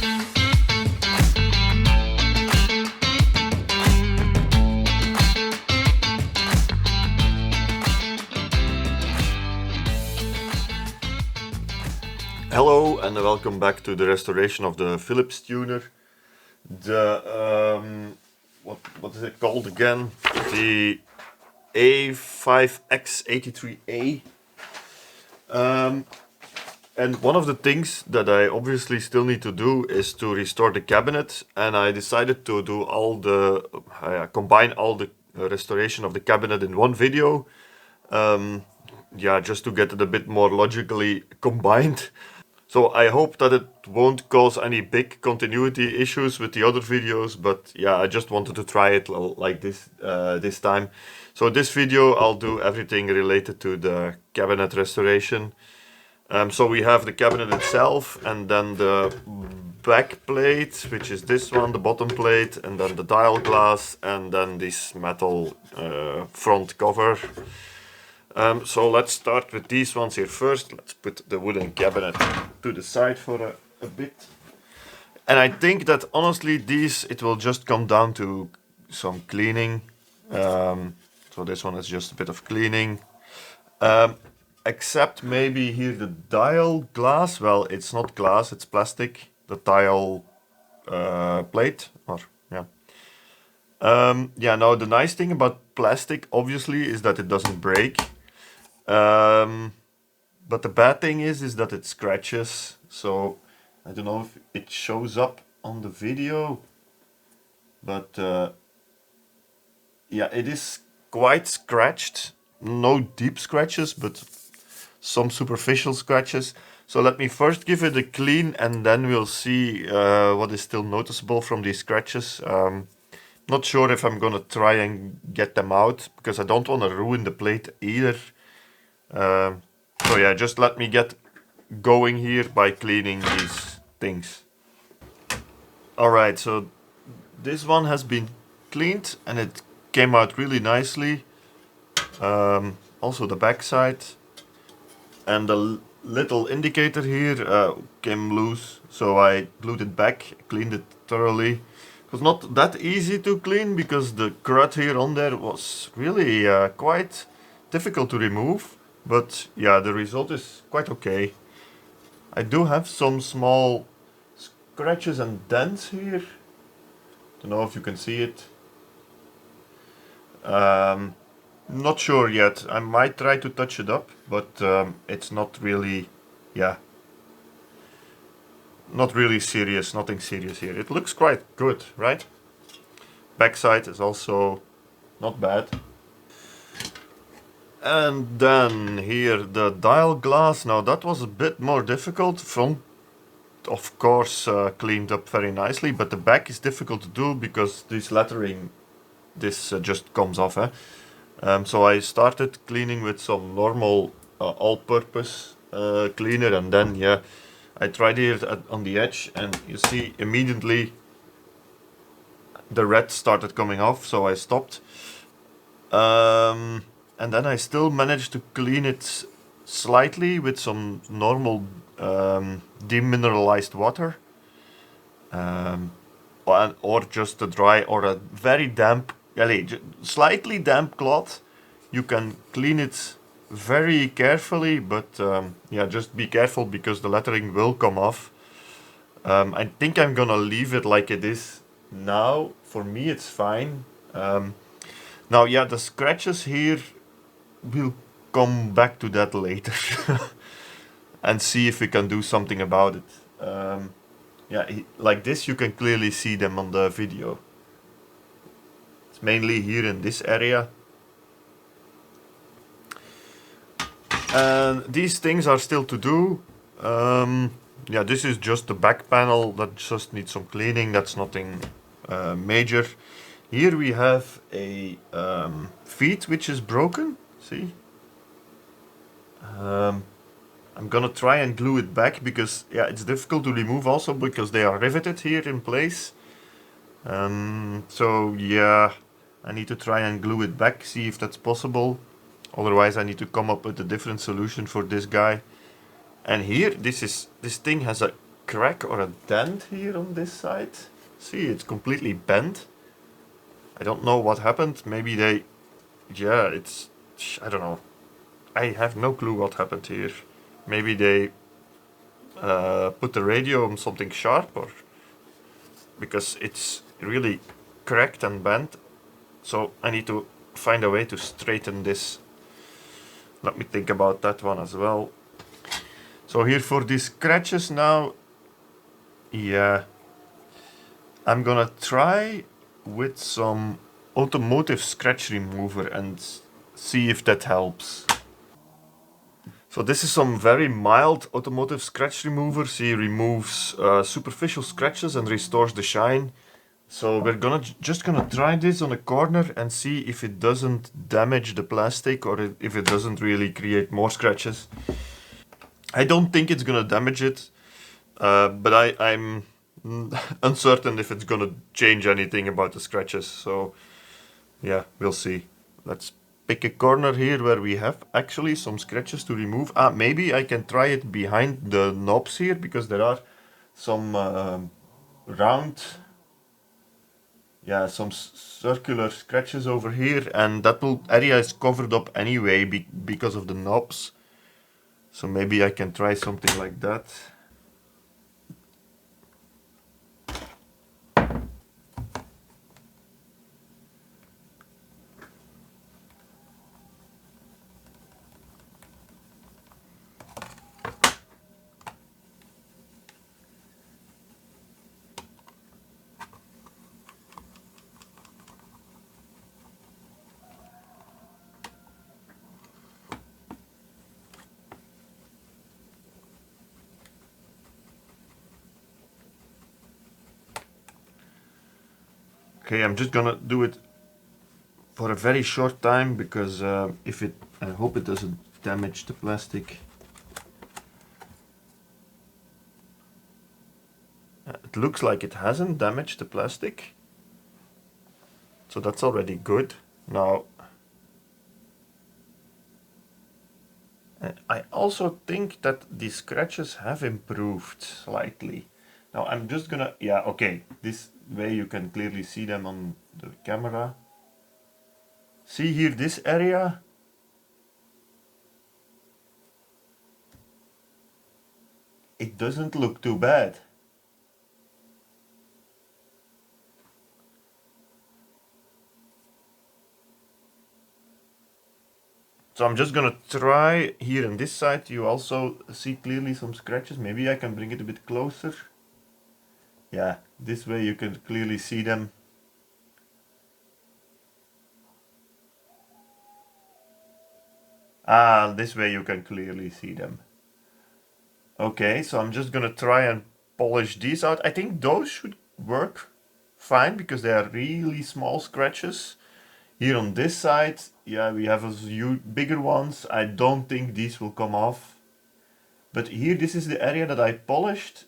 Hello and welcome back to the restoration of the Philips tuner. The what is it called again? The A5X83A. And one of the things that I obviously still need to do is to restore the cabinet, and I decided to do combine all the restoration of the cabinet in one video. Just to get it a bit more logically combined. So I hope that it won't cause any big continuity issues with the other videos, but yeah, I just wanted to try it like this this time. So this video I'll do everything related to the cabinet restoration. So we have the cabinet itself, and then the back plate, which is this one, the bottom plate, and then the dial glass, and then this metal front cover. So let's start with these ones here first. Let's put the wooden cabinet to the side for a bit. And I think that honestly it will just come down to some cleaning. So this one is just a bit of cleaning. Except maybe here the dial glass. Well, it's not glass, it's plastic. The dial plate, now the nice thing about plastic obviously is that it doesn't break. But the bad thing is that it scratches. So I don't know if it shows up on the video, but it is quite scratched. No deep scratches, but some superficial scratches. So let me first give it a clean, and then we'll see what is still noticeable from these scratches. Not sure if I'm gonna try and get them out, because I don't want to ruin the plate either. So yeah, just let me get going here by cleaning these things. Alright, so this one has been cleaned and it came out really nicely. Also the back side. And the little indicator here came loose, so I glued it back, cleaned it thoroughly. It was not that easy to clean because the crud here on there was really quite difficult to remove. But yeah, the result is quite okay. I do have some small scratches and dents here. Don't know if you can see it. Not sure yet. I might try to touch it up, but it's not really, not really serious, nothing serious here. It looks quite good, right? Backside is also not bad. And then here the dial glass. Now that was a bit more difficult. Front, of course, cleaned up very nicely, but the back is difficult to do because this lettering, just comes off. So I started cleaning with some normal all-purpose cleaner, and then I tried it on the edge, and you see immediately the red started coming off, so I stopped. And then I still managed to clean it slightly with some normal demineralized water, or just a dry or a very damp, slightly damp cloth. You can clean it very carefully, but just be careful because the lettering will come off. I think I'm gonna leave it like it is now. For me it's fine. Now the scratches here, we'll come back to that later and see if we can do something about it. Like this you can clearly see them on the video. It's mainly here in this area. And these things are still to do. This is just the back panel that just needs some cleaning. That's nothing major. Here we have a feet which is broken. See? I'm gonna try and glue it back because it's difficult to remove also because they are riveted here in place. So I need to try and glue it back, see if that's possible. Otherwise I need to come up with a different solution for this guy. And here this thing has a crack or a dent here on this side. See, it's completely bent. I don't know what happened. Maybe they... Yeah, it's... I don't know. I have no clue what happened here. Maybe they put the radio on something sharp, or... Because it's really cracked and bent. So I need to find a way to straighten this. Let me think about that one as well. So here for these scratches now, yeah, I'm gonna try with some automotive scratch remover and see if that helps. So this is some very mild automotive scratch remover. See, removes superficial scratches and restores the shine. So we're just gonna try this on a corner and see if it doesn't damage the plastic or if it doesn't really create more scratches. I don't think it's gonna damage it, but I'm uncertain if it's gonna change anything about the scratches. So yeah, we'll see. Let's pick a corner here where we have actually some scratches to remove. Maybe I can try it behind the knobs here, because there are some round, yeah, some circular scratches over here, and that area is covered up anyway because of the knobs. So maybe I can try something like that. Okay, I'm just gonna do it for a very short time, because I hope it doesn't damage the plastic. It looks like it hasn't damaged the plastic, so that's already good. Now, I also think that the scratches have improved slightly. Now I'm just gonna, yeah, okay, this way you can clearly see them on the camera. See here, this area, it doesn't look too bad. So I'm just gonna try here on this side. You also see clearly some scratches. Maybe I can bring it a bit closer. Yeah, this way you can clearly see them. This way you can clearly see them. Okay, so I'm just gonna try and polish these out. I think those should work fine, because they are really small scratches. Here on this side, yeah, we have a few bigger ones. I don't think these will come off. But here, this is the area that I polished.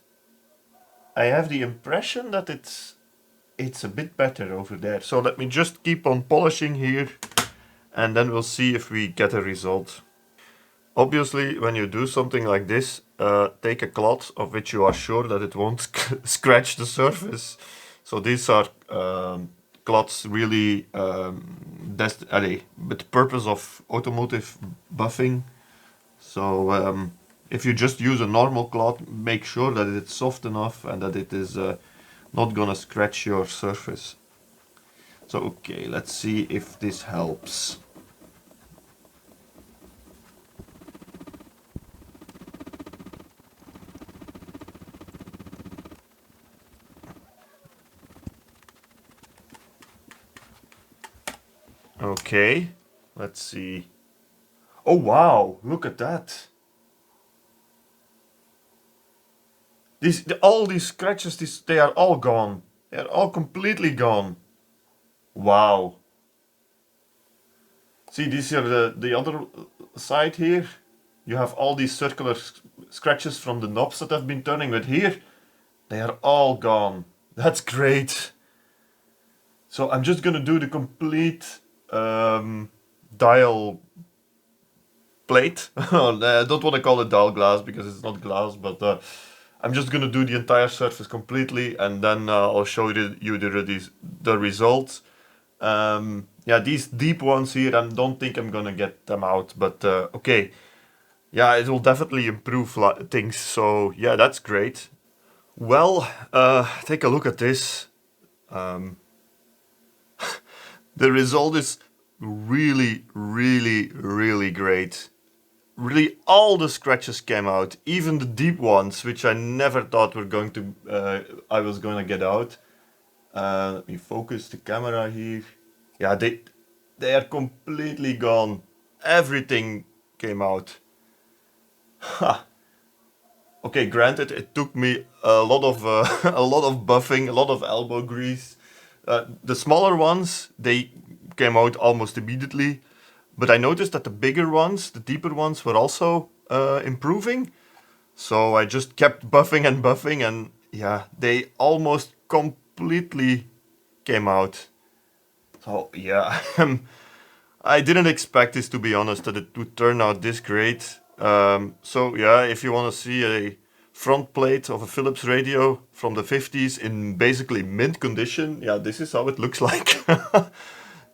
I have the impression that it's a bit better over there. So let me just keep on polishing here, and then we'll see if we get a result. Obviously, when you do something like this, take a cloth of which you are sure that it won't scratch the surface. So these are cloths really with the purpose of automotive buffing. So if you just use a normal cloth, make sure that it's soft enough and that it is not gonna scratch your surface. So okay, let's see if this helps. Okay, let's see. Oh wow, look at that. All these scratches, they are all gone. They are all completely gone. Wow. See, these are the other side here. You have all these circular scratches from the knobs that have been turning, but here, they are all gone. That's great. So I'm just gonna do the complete dial plate. I don't want to call it dial glass because it's not glass, but I'm just gonna do the entire surface completely, and then I'll show you the results. Yeah, these deep ones here, I don't think I'm gonna get them out, but okay. Yeah, it will definitely improve things, so yeah, that's great. Well, take a look at this. Um, the result is really, really, really great. Really, all the scratches came out, even the deep ones, which I never thought were going to, I was going to get out. Let me focus the camera here. Yeah, they are completely gone. Everything came out. Ha. Okay, granted, it took me a lot of a lot of buffing, a lot of elbow grease. The smaller ones, they came out almost immediately, but I noticed that the bigger ones, the deeper ones, were also improving. So I just kept buffing and buffing, and yeah, they almost completely came out. So yeah, I didn't expect this, to be honest, that it would turn out this great. So yeah, if you want to see a front plate of a Philips radio from the 50s in basically mint condition, yeah, this is how it looks like.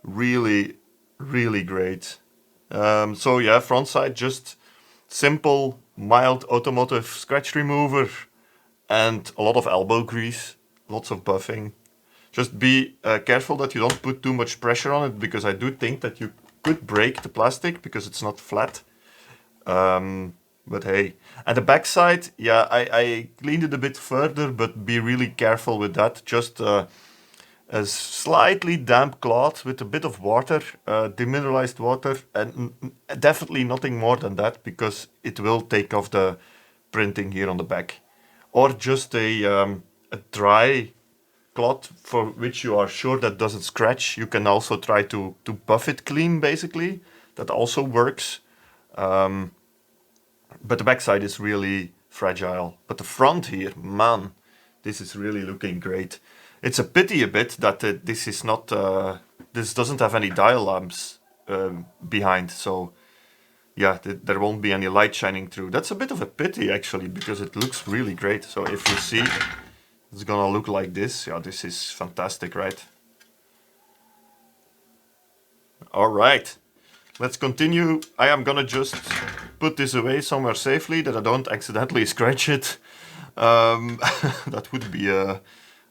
Really, really great. So yeah, front side, just simple, mild automotive scratch remover and a lot of elbow grease, lots of buffing. Just be careful that you don't put too much pressure on it, because I do think that you could break the plastic because it's not flat. But hey, and the backside, yeah, I cleaned it a bit further, but be really careful with that. Just a slightly damp cloth with a bit of water, demineralized water, and definitely nothing more than that, because it will take off the printing here on the back. Or just a dry cloth for which you are sure that doesn't scratch. You can also try to buff it clean, basically. That also works. But the backside is really fragile. But the front here, man, this is really looking great. It's a pity a bit that this is not, this doesn't have any dial lamps behind. So yeah, there won't be any light shining through. That's a bit of a pity actually, because it looks really great. So if you see, it's gonna look like this. Yeah, this is fantastic, right? All right, let's continue. I am gonna just put this away somewhere safely that I don't accidentally scratch it. That would be a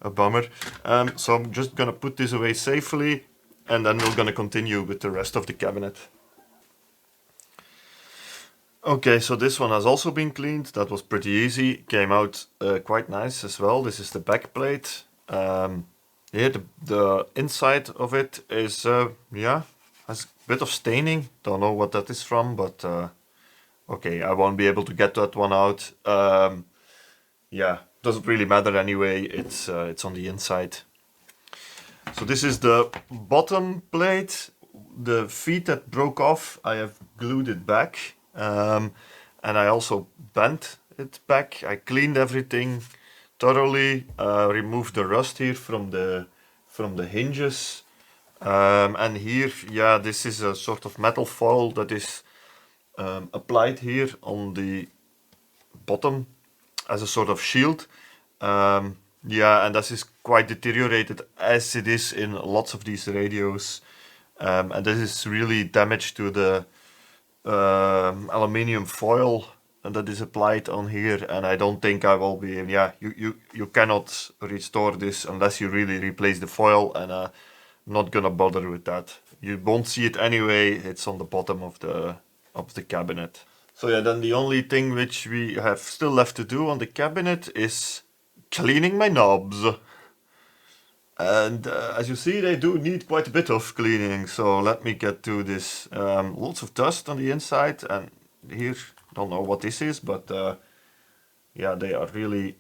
bummer. So I'm just gonna put this away safely, and then we're gonna continue with the rest of the cabinet. Okay, so this one has also been cleaned. That was pretty easy. Came out quite nice as well. This is the back plate. Yeah, the inside of it is, yeah, has a bit of staining. Don't know what that is from, but okay, I won't be able to get that one out. Yeah, doesn't really matter anyway. It's on the inside. So this is the bottom plate. The feet that broke off, I have glued it back, and I also bent it back. I cleaned everything thoroughly, removed the rust here from the hinges, and here, yeah, this is a sort of metal foil that is applied here on the bottom as a sort of shield. Yeah, and this is quite deteriorated, as it is in lots of these radios. And this is really damage to the aluminium foil that is applied on here, and I don't think I will be. Yeah, you cannot restore this unless you really replace the foil, and I'm not gonna bother with that. You won't see it anyway. It's on the bottom of the cabinet. So yeah, then the only thing which we have still left to do on the cabinet is cleaning my knobs. And as you see, they do need quite a bit of cleaning, so let me get to this. Lots of dust on the inside, and here, don't know what this is, but yeah, they are really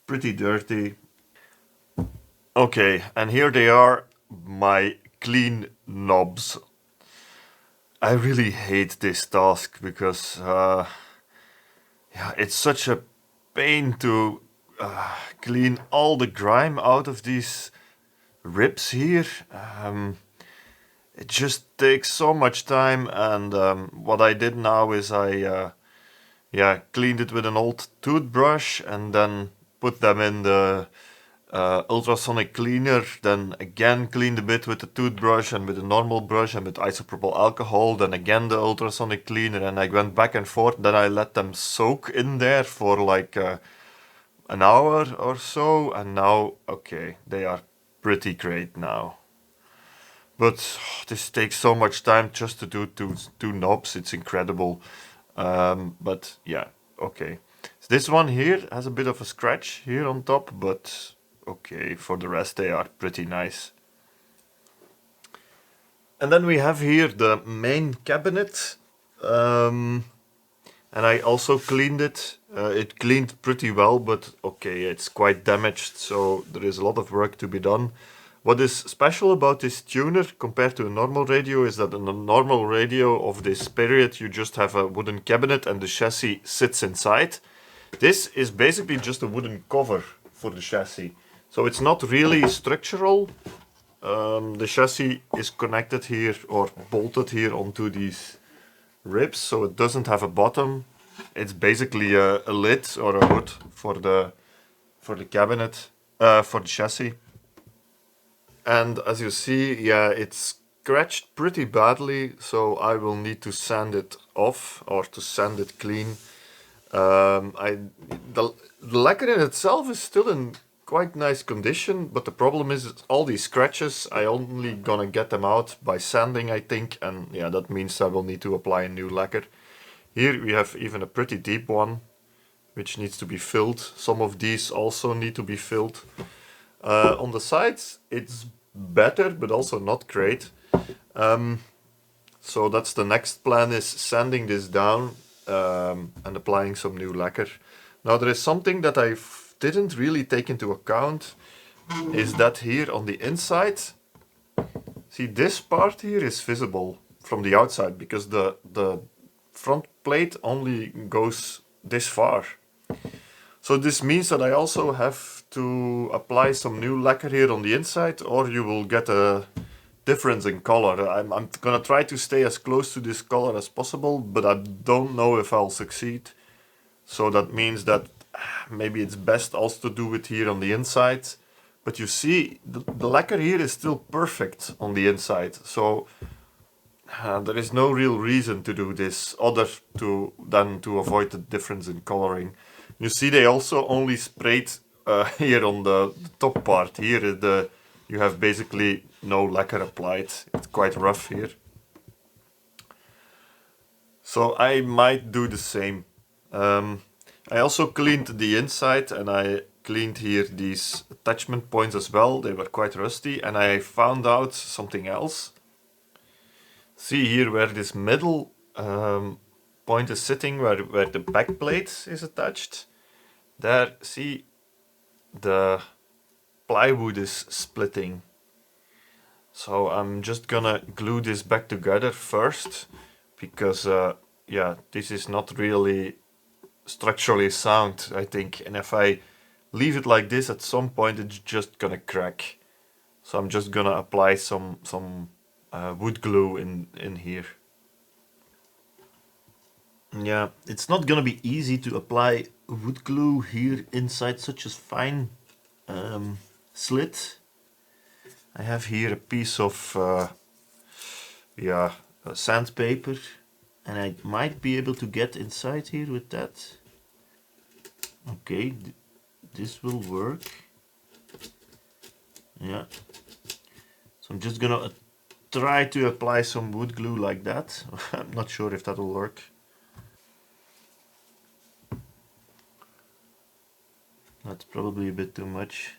pretty dirty. Okay, and here they are, my clean knobs. I really hate this task because yeah, it's such a pain to clean all the grime out of these ribs here. It just takes so much time, and what I did now is I yeah, cleaned it with an old toothbrush and then put them in the ultrasonic cleaner, then again cleaned a bit with the toothbrush and with a normal brush and with isopropyl alcohol, then again the ultrasonic cleaner, and I went back and forth. Then I let them soak in there for like an hour or so, and now, okay, they are pretty great now. But this takes so much time just to do two knobs, it's incredible. But yeah, okay. So this one here has a bit of a scratch here on top, but okay, for the rest they are pretty nice. And then we have here the main cabinet. And I also cleaned it. It cleaned pretty well, but okay, it's quite damaged, so there is a lot of work to be done. What is special about this tuner compared to a normal radio is that in a normal radio of this period you just have a wooden cabinet and the chassis sits inside. This is basically just a wooden cover for the chassis. So it's not really structural. The chassis is connected here or bolted here onto these ribs, so it doesn't have a bottom. It's basically a lid or a hood for the cabinet, for the chassis. And as you see, yeah, it's scratched pretty badly, so I will need to sand it off or to sand it clean. The lacquer in itself is still in quite nice condition, but the problem is all these scratches, I only gonna get them out by sanding, I think, and yeah, that means I will need to apply a new lacquer. Here we have even a pretty deep one, which needs to be filled. Some of these also need to be filled. On the sides, it's better, but also not great. So that's the next plan, is sanding this down and applying some new lacquer. Now there is something that I didn't really take into account, is that here on the inside, see, this part here is visible from the outside because the front plate only goes this far. So this means that I also have to apply some new lacquer here on the inside, or you will get a difference in color. I'm gonna try to stay as close to this color as possible, but I don't know if I'll succeed. So that means that maybe it's best also to do it here on the inside. But you see, the lacquer here is still perfect on the inside. So there is no real reason to do this other than to avoid the difference in coloring. You see, they also only sprayed here on the top part. Here you have basically no lacquer applied. It's quite rough here. So I might do the same. I also cleaned the inside, and I cleaned here these attachment points as well. They were quite rusty, and I found out something else. See here where this middle point is sitting, where the back plate is attached. There, see, the plywood is splitting. So I'm just gonna glue this back together first, because yeah, this is not really structurally sound, I think, and if I leave it like this, at some point it's just gonna crack. So I'm just gonna apply some wood glue in here. Yeah, it's not gonna be easy to apply wood glue here inside such a fine slit. I have here a piece of yeah, sandpaper, and I might be able to get inside here with that. Okay, this will work. Yeah, so I'm just gonna try to apply some wood glue like that. I'm not sure if that will work. That's probably a bit too much.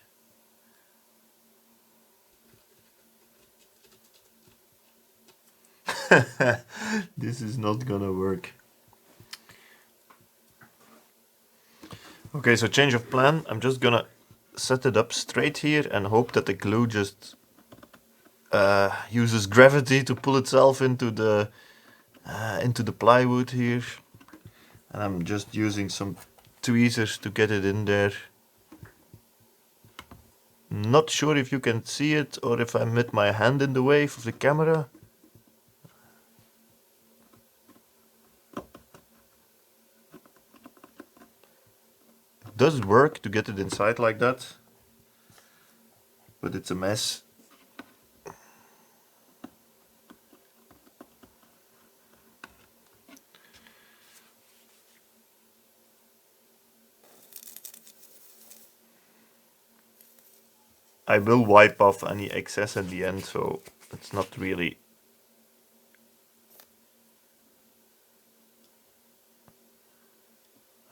This is not gonna work. Okay, so change of plan. I'm just gonna set it up straight here and hope that the glue just uses gravity to pull itself into the plywood here. And I'm just using some tweezers to get it in there. Not sure if you can see it or if I met my hand in the way of the camera. does work to get it inside like that, but it's a mess. I will wipe off any excess at the end, so it's not really.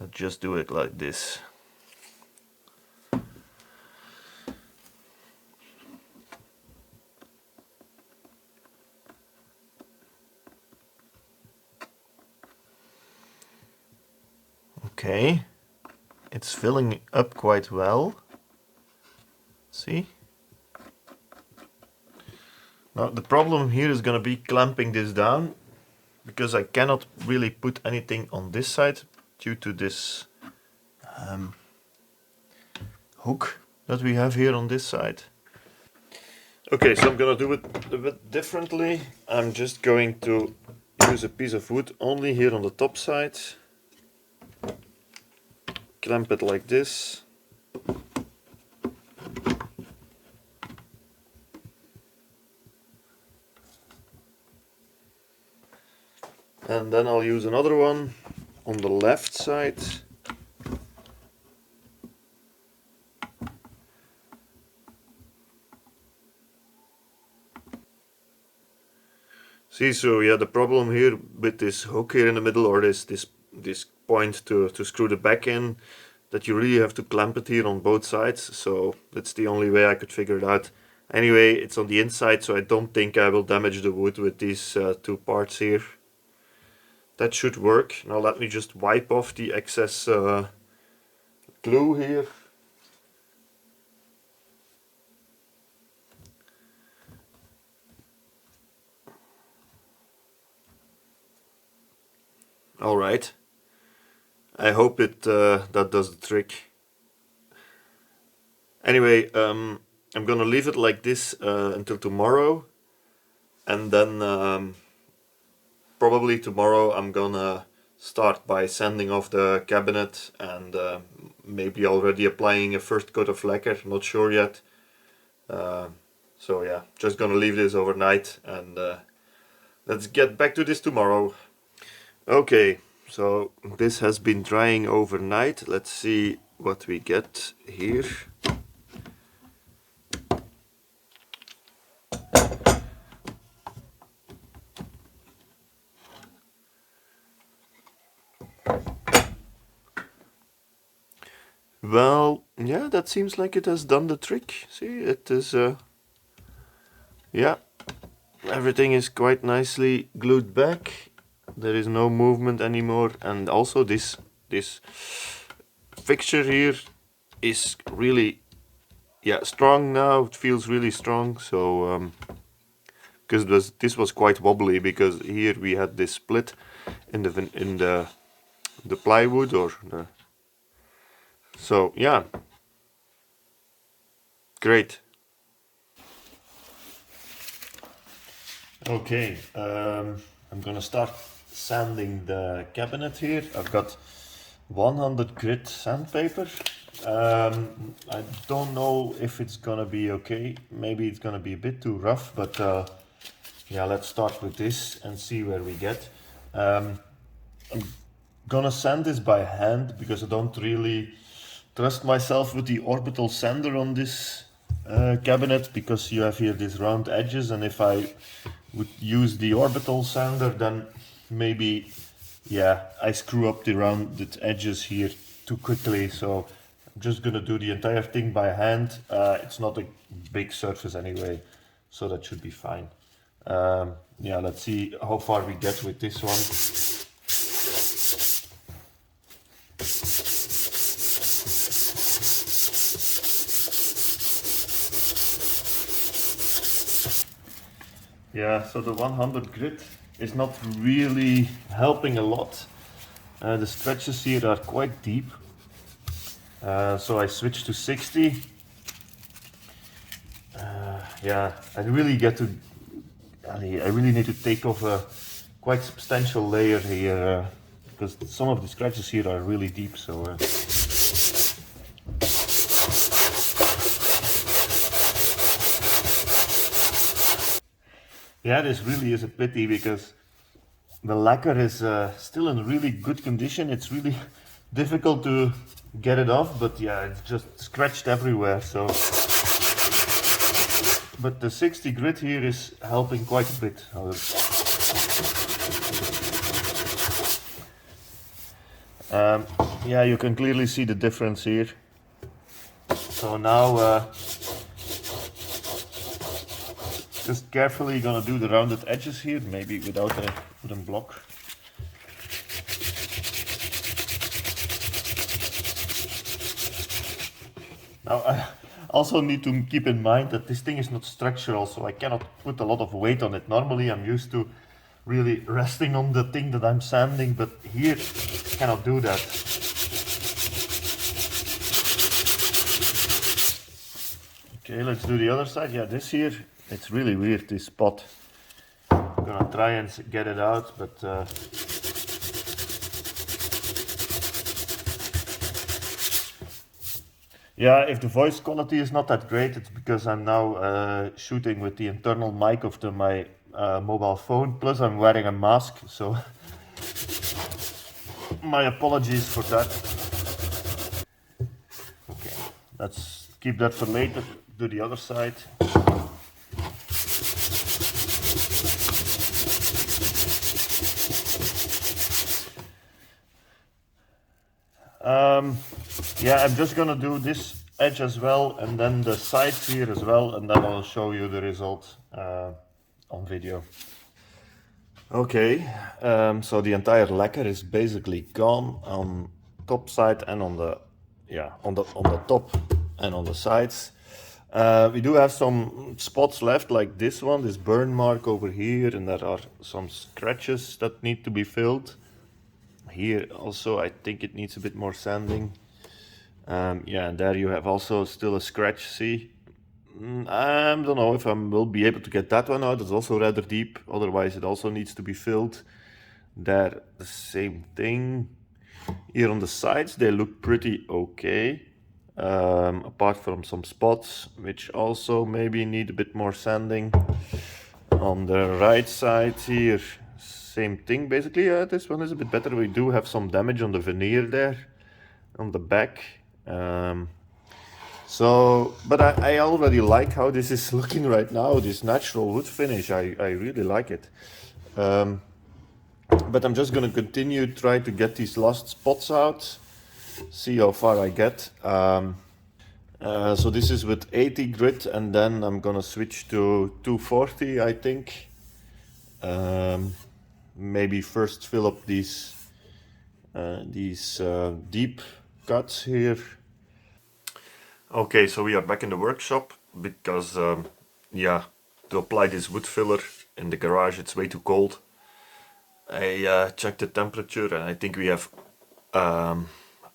I'll just do it like this. Okay, it's filling up quite well. See? Now the problem here is going to be clamping this down, because I cannot really put anything on this side due to this hook that we have here on this side. Okay, so I'm going to do it a bit differently. I'm just going to use a piece of wood only here on the top side. Clamp it like this. And then I'll use another one on the left side. See, so yeah, the problem here with this hook here in the middle, or this point to screw the back in, that you really have to clamp it here on both sides. So that's the only way I could figure it out. Anyway, it's on the inside, so I don't think I will damage the wood with these two parts here. That should work. Now let me just wipe off the excess glue here. Alright. I hope that does the trick. Anyway, I'm gonna leave it like this until tomorrow, and then probably tomorrow I'm gonna start by sanding off the cabinet and maybe already applying a first coat of lacquer, not sure yet. So yeah, just gonna leave this overnight, and let's get back to this tomorrow. Okay, so this has been drying overnight. Let's see what we get here. Well, yeah, that seems like it has done the trick. See, it is, yeah, everything is quite nicely glued back. There is no movement anymore, and also this fixture here is really, yeah, strong now. It feels really strong. So because this was quite wobbly, because here we had this split in the plywood, or the. So yeah, great. Okay, I'm gonna start sanding the cabinet here. I've got 100 grit sandpaper. I don't know if it's gonna be okay. Maybe it's gonna be a bit too rough, but yeah, let's start with this and see where we get. I'm gonna sand this by hand because I don't really trust myself with the orbital sander on this cabinet, because you have here these round edges, and if I would use the orbital sander, then maybe, yeah, I screw up the rounded edges here too quickly. So I'm just gonna do the entire thing by hand. It's not a big surface anyway, so that should be fine. Yeah, let's see how far we get with this one. Yeah, so the 100 grit is not really helping a lot. The stretches here are quite deep. So I switched to 60. Yeah, I really need to take off a quite substantial layer here, because some of the scratches here are really deep. So Yeah, this really is a pity because the lacquer is still in really good condition. It's really difficult to get it off, but yeah, it's just scratched everywhere. So, but the 60 grit here is helping quite a bit. Yeah, you can clearly see the difference here. So now just carefully gonna do the rounded edges here, maybe without a wooden block. Now I also need to keep in mind that this thing is not structural, so I cannot put a lot of weight on it. Normally I'm used to really resting on the thing that I'm sanding, but here I cannot do that. Okay, let's do the other side. Yeah, this here, it's really weird, this spot. I'm gonna try and get it out, but yeah, if the voice quality is not that great, it's because I'm now shooting with the internal mic of my mobile phone, plus I'm wearing a mask, so my apologies for that. Okay, let's keep that for later. Do the other side. Yeah, I'm just gonna do this edge as well, and then the sides here as well, and then I'll show you the result on video. Okay, so the entire lacquer is basically gone on top side and on the on the top and on the sides. We do have some spots left, like this one, this burn mark over here, and there are some scratches that need to be filled. Here also I think it needs a bit more sanding. Yeah, and there you have also still a scratch, see? I don't know if I will be able to get that one out. It's also rather deep, otherwise it also needs to be filled. There, the same thing. Here on the sides, they look pretty okay. Apart from some spots, which also maybe need a bit more sanding. On the right side here, same thing basically. This one is a bit better. We do have some damage on the veneer there, on the back. But I already like how this is looking right now, this natural wood finish. I really like it. But I'm just gonna continue try to get these last spots out, see how far I get. So this is with 80 grit, and then I'm gonna switch to 240, I think. Maybe first fill up these deep cuts here. Okay, so we are back in the workshop because, yeah, to apply this wood filler in the garage it's way too cold. I checked the temperature and I think we have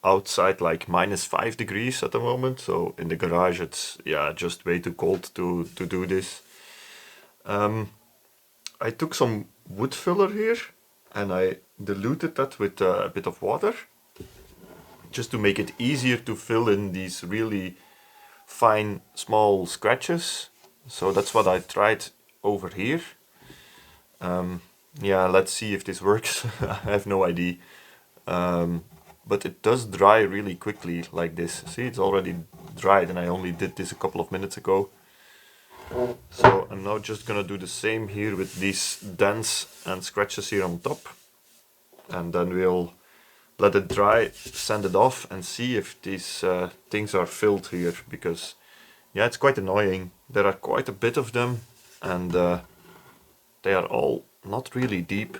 outside like -5 degrees at the moment, so in the garage it's just way too cold to do this. I took some wood filler here and I diluted that with a bit of water, just to make it easier to fill in these really fine small scratches. So that's what I tried over here. Yeah, let's see if this works. I have no idea. But it does dry really quickly like this. See, it's already dried and I only did this a couple of minutes ago. So I'm now just gonna do the same here with these dents and scratches here on top. And then we'll let it dry, sand it off and see if these things are filled here, because yeah, it's quite annoying. There are quite a bit of them and they are all not really deep.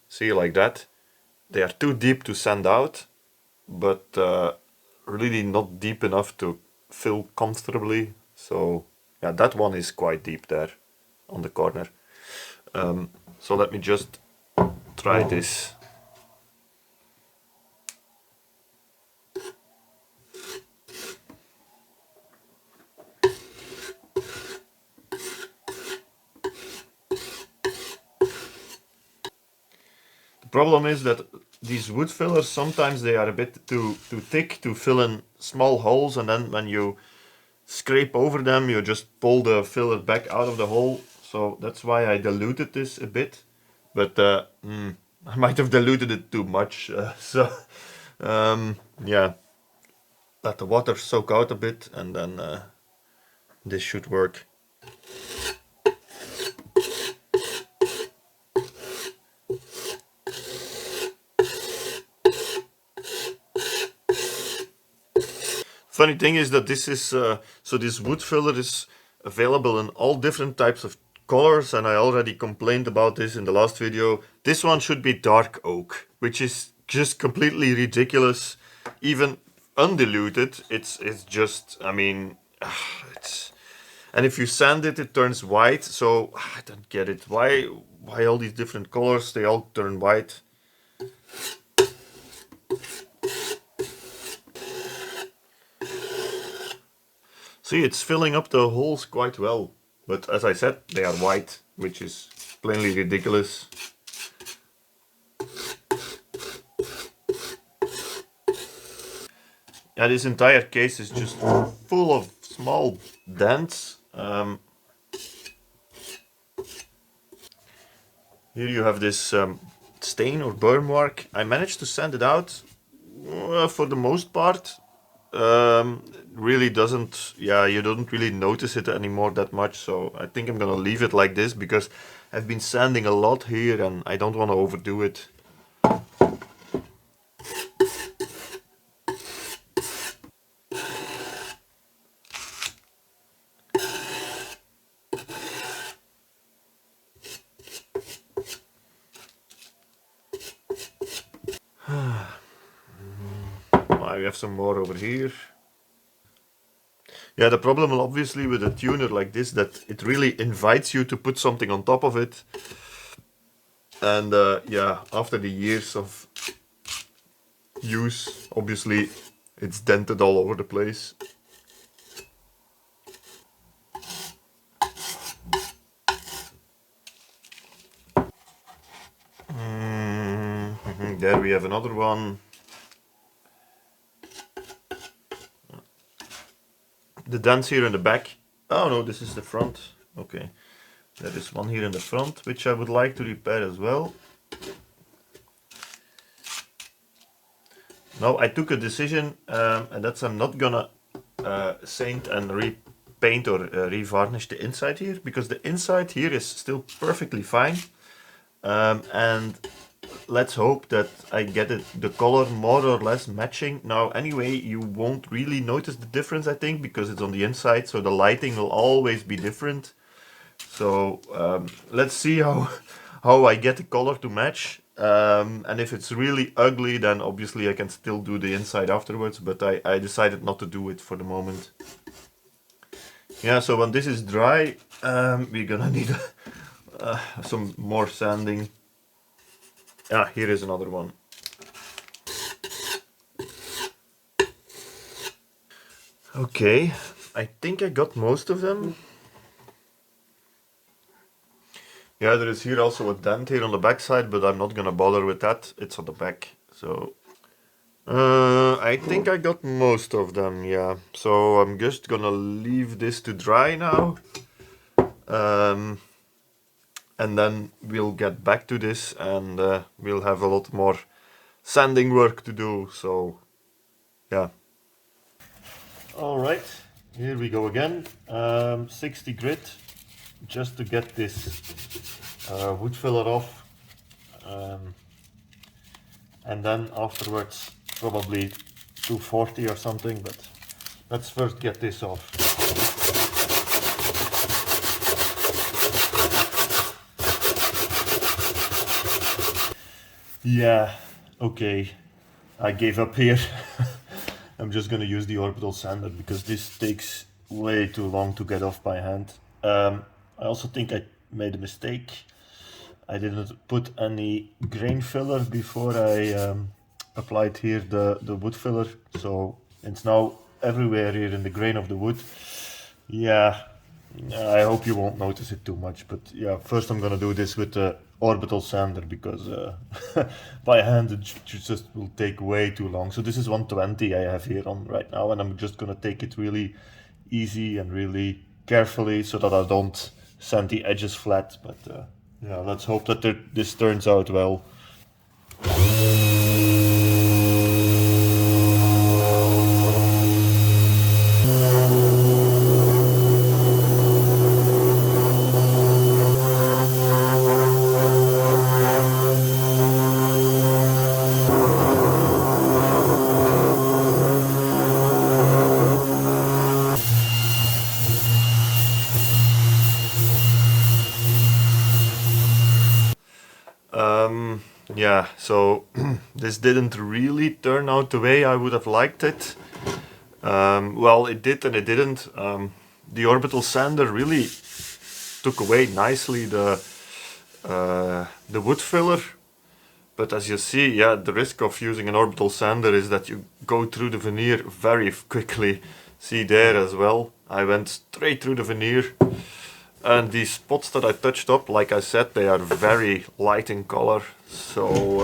See, like that. They are too deep to sand out, but really not deep enough to fill comfortably. So yeah, that one is quite deep there on the corner. So let me just try this. The problem is that these wood fillers, sometimes they are a bit too thick to fill in small holes, and then when you scrape over them you just pull the filler back out of the hole. so that's why I diluted this a bit. But I might have diluted it too much, so yeah, let the water soak out a bit, and then this should work. Funny thing is that this is so this wood filler is available in all different types of colors, and I already complained about this in the last video. This one should be dark oak, which is just completely ridiculous. Even undiluted, it's just, I mean, it's, and if you sand it, it turns white. So I don't get it. Why all these different colors? They all turn white. See, it's filling up the holes quite well, but as I said, they are white, which is plainly ridiculous. Yeah, this entire case is just full of small dents. Here you have this stain or burn mark. I managed to sand it out for the most part. Really doesn't, yeah, you don't really notice it anymore that much, so I think I'm gonna leave it like this because I've been sanding a lot here and I don't want to overdo it. I have some more over here. Yeah, the problem obviously with a tuner like this, that it really invites you to put something on top of it. And yeah, after the years of use, obviously it's dented all over the place. There we have another one. The dents here in the back. Oh no, this is the front. Okay. There is one here in the front, which I would like to repair as well. Now I took a decision, and that's I'm not gonna sand and repaint or revarnish the inside here, because the inside here is still perfectly fine. And let's hope that I get it, the color more or less matching. Now anyway, you won't really notice the difference, I think, because it's on the inside, so the lighting will always be different. So let's see how I get the color to match. And if it's really ugly, then obviously I can still do the inside afterwards, but I decided not to do it for the moment. Yeah, so when this is dry, we're gonna need some more sanding. Ah, here is another one. Okay, I think I got most of them. Yeah, there is here also a dent here on the back side, but I'm not gonna bother with that. It's on the back, so... I think I got most of them, yeah. So I'm just gonna leave this to dry now. And then we'll get back to this, and we'll have a lot more sanding work to do, so yeah. Alright, here we go again. 60 grit, just to get this wood filler off. And then afterwards probably 240 or something, but let's first get this off. Yeah, okay, I gave up here. I'm just gonna use the orbital sander because this takes way too long to get off by hand. I also think I made a mistake. I didn't put any grain filler before I applied here the wood filler, so it's now everywhere here in the grain of the wood. Yeah, I hope you won't notice it too much, but yeah, first I'm gonna do this with the orbital sander because by hand it just will take way too long. So this is 120 I have here on right now, and I'm just gonna take it really easy and really carefully so that I don't sand the edges flat, but yeah, let's hope that this turns out well. Yeah, so this didn't really turn out the way I would have liked it. Well, it did and it didn't. The orbital sander really took away nicely the wood filler. But as you see, yeah, the risk of using an orbital sander is that you go through the veneer very quickly. See there as well, I went straight through the veneer. And these spots that I touched up, like I said, they are very light in color. So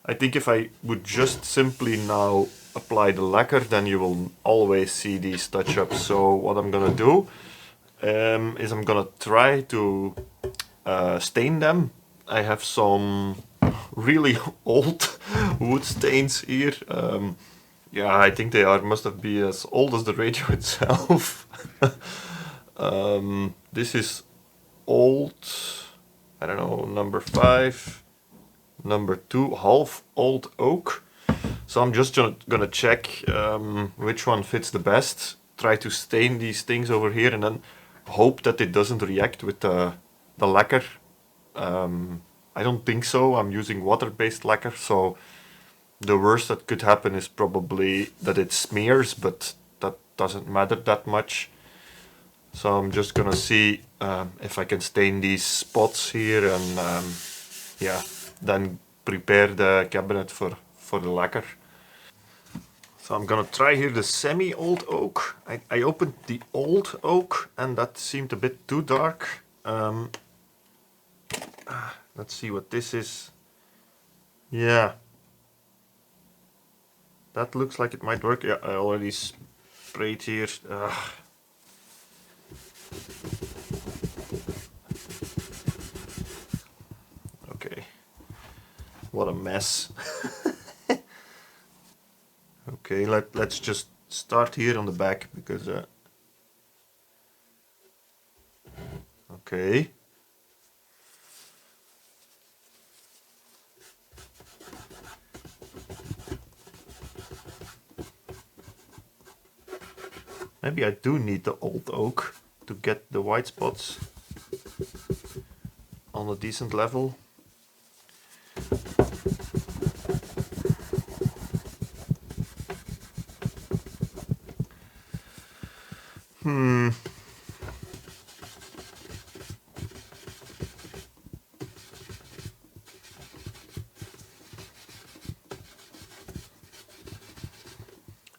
I think if I would just simply now apply the lacquer, then you will always see these touch-ups. So what I'm gonna do is I'm gonna try to stain them. I have some really old wood stains here. Yeah, I think they must have been as old as the radio itself. This is old, I don't know, number 5, number 2, half old oak. So I'm just gonna check which one fits the best, try to stain these things over here and then hope that it doesn't react with the lacquer. I don't think so. I'm using water-based lacquer, so the worst that could happen is probably that it smears, but that doesn't matter that much. So I'm just gonna see if I can stain these spots here and yeah, then prepare the cabinet for the lacquer. So I'm gonna try here the semi-old oak. I opened the old oak and that seemed a bit too dark. Let's see what this is. Yeah, that looks like it might work. Yeah, I already sprayed here. Okay, what a mess. Okay, let's just start here on the back because okay. Maybe I do need the old oak to get the white spots on a decent level.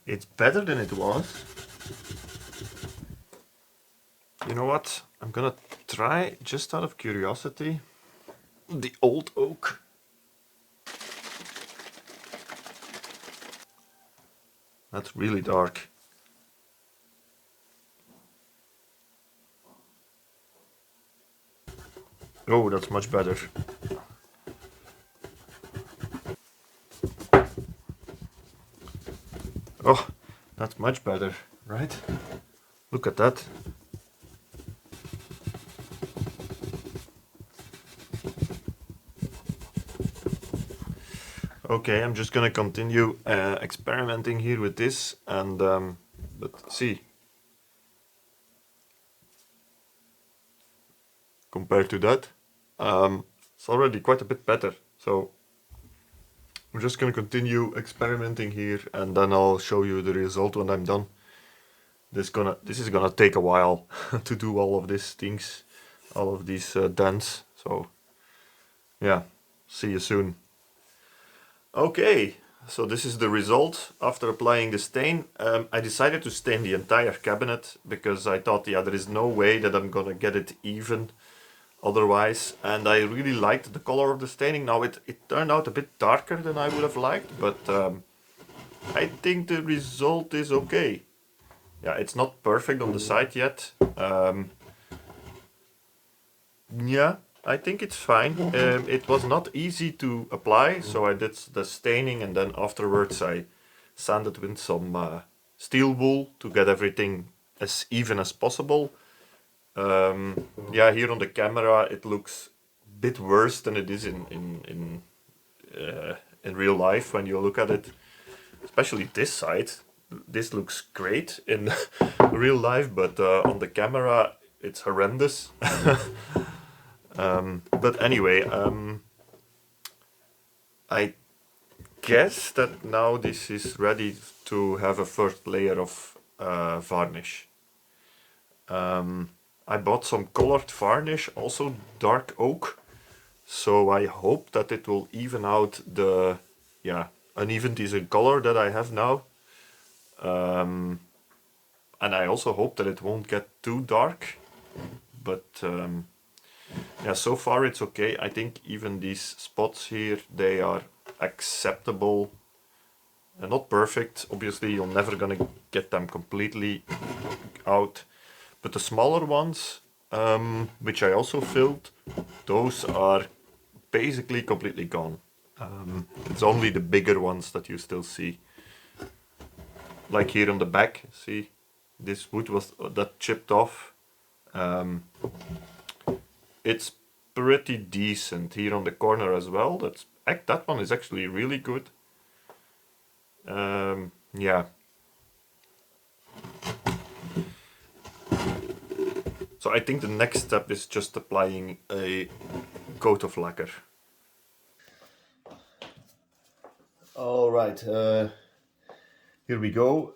It's better than it was. You know what? I'm gonna try, just out of curiosity, the old oak. That's really dark. Oh, that's much better. Oh, that's much better, right? Look at that. Okay, I'm just gonna continue experimenting here with this and but see, compared to that, it's already quite a bit better. So I'm just gonna continue experimenting here and then I'll show you the result when I'm done. This is gonna take a while to do all of these things, all of these dents. So yeah, see you soon. Okay, so this is the result after applying the stain. I decided to stain the entire cabinet because I thought, yeah, there is no way that I'm gonna get it even otherwise, and I really liked the color of the staining. Now it turned out a bit darker than I would have liked, but I think the result is okay. Yeah, it's not perfect on the side yet. Yeah, I think it's fine. It was not easy to apply, so I did the staining and then afterwards I sanded with some steel wool to get everything as even as possible. Yeah, here on the camera it looks a bit worse than it is in real life when you look at it. Especially this side. This looks great in real life, but on the camera it's horrendous. But anyway, I guess that now this is ready to have a first layer of varnish. I bought some colored varnish, also dark oak, so I hope that it will even out the unevenness in color that I have now. And I also hope that it won't get too dark, but yeah, so far it's okay. I think even these spots here, they are acceptable. Not perfect, obviously you're never gonna get them completely out, but the smaller ones, which I also filled, those are basically completely gone. It's only the bigger ones that you still see. Like here on the back, see, this wood was that chipped off. It's pretty decent here on the corner as well. That one is actually really good. Yeah. So I think the next step is just applying a coat of lacquer. All right, here we go.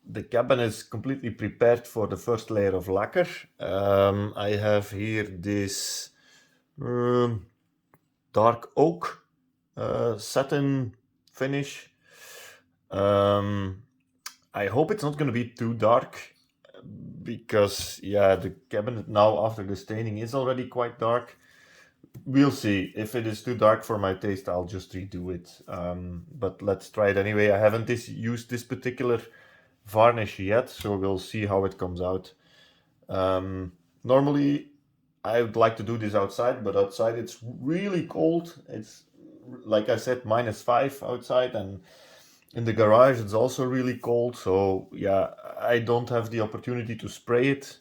The cabin is completely prepared for the first layer of lacquer. I have here this dark oak satin finish. I hope it's not going to be too dark, because yeah, the cabinet now after the staining is already quite dark. We'll see. If it is too dark for my taste, I'll just redo it. But let's try it anyway. I haven't used this particular varnish yet, so we'll see how it comes out. Normally I would like to do this outside, but outside it's really cold. It's, like I said, -5 outside, and in the garage it's also really cold. So yeah, I don't have the opportunity to spray it,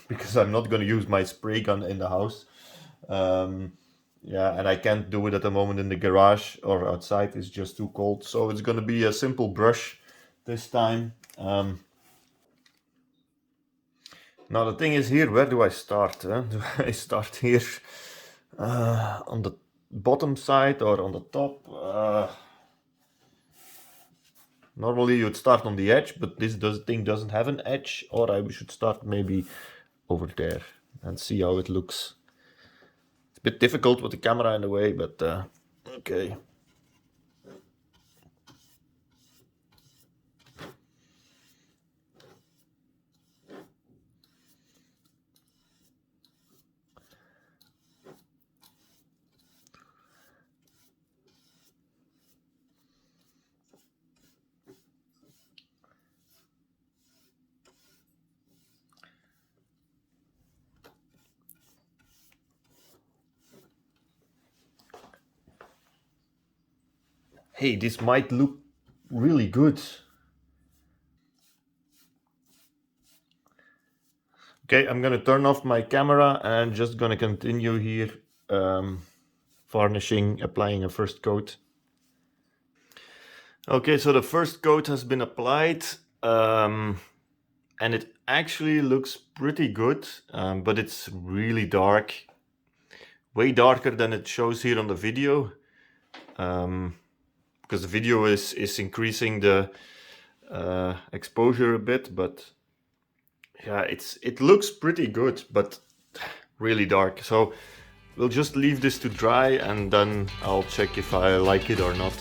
because I'm not going to use my spray gun in the house. Yeah, and I can't do it at the moment in the garage or outside. It's just too cold. So it's going to be a simple brush this time. Now the thing is here, where do I start? Do I start here on the bottom side or on the top? Normally you'd start on the edge, but this thing doesn't have an edge, or I should start maybe over there and see how it looks. It's a bit difficult with the camera in the way, but okay. Hey, this might look really good. Okay, I'm gonna turn off my camera and just gonna continue here varnishing, applying a first coat. Okay, so the first coat has been applied, and it actually looks pretty good, but it's really dark, way darker than it shows here on the video, because the video is increasing the exposure a bit, but yeah, it looks pretty good, but really dark. So we'll just leave this to dry and then I'll check if I like it or not.